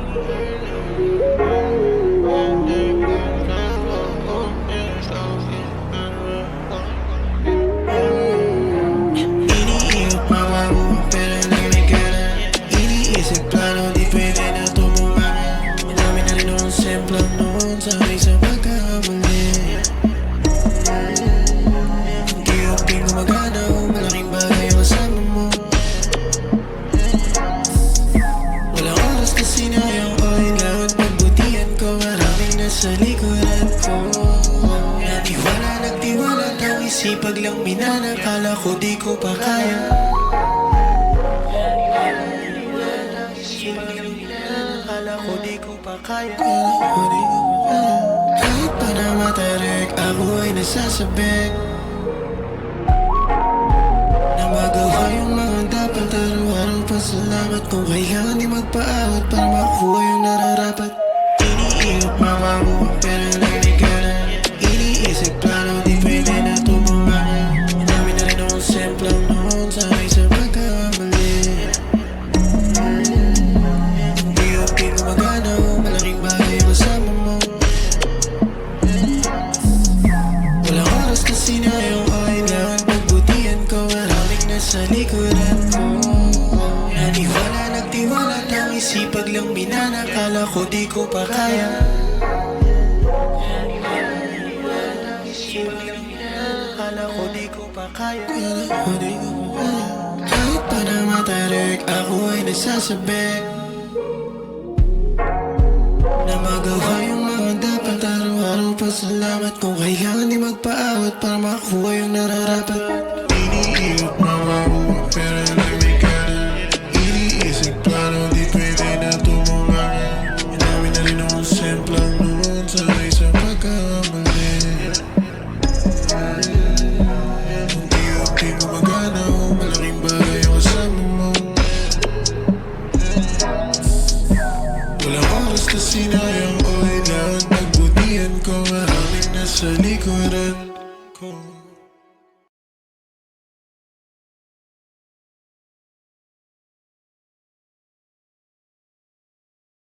Iniiyot mga buong pera na may gana. Iniisip plano, di pwede na tumunga. Marami na rin noon semplang noon, sabay sa pagkakamali. Di gumagana, malaking bagay ang kasama mo. Walang oras na sinayang ko, kailangan pagbutihan ko. Maraming nasa likuran ko. Natiwala, nagtiwala, tang isipag lang minana. Kala ko di ko pa kaya. Kala ko di ko pa kaya. Kahit pa na matarik, ako ay nasasabik na magawa yung mga dapat. Araw-araw pasalamat kung kailangan di magpaawat para makuha yung nararapat. Iniiyot mga buong pera na may gana. Iniisip plano, di pwede na tumunga. Marami na rin akong semplang noon, sabay sa pagkakamali. Di gumagana, malaking bagay ang kasama mo. Walang oras na sinayang ko, kailangan pagbutihan ko. Maraming nasa likuran ko. Naniwala, nagtiwala, tang isipag lang minana. Kala ko di ko pa kaya. Kala ko di ko pa kaya. Kahit pa na matarik, ako ay nasasabik na magawa yung mga dapat. Araw-araw pasalamat kung kailangan di magpaawat para makuha yung nararapat. Iniiyot mga buong pera na may gana. Iniisip plano, di pwede na tumunga. Marami na rin akong semplang noon, sabay sa pagkakamali. Di gumagana, malaking bagay ang kasama mo. Walang oras na sinayang ko, kailangan pagbutihan ko. Maraming nasa likuran ko.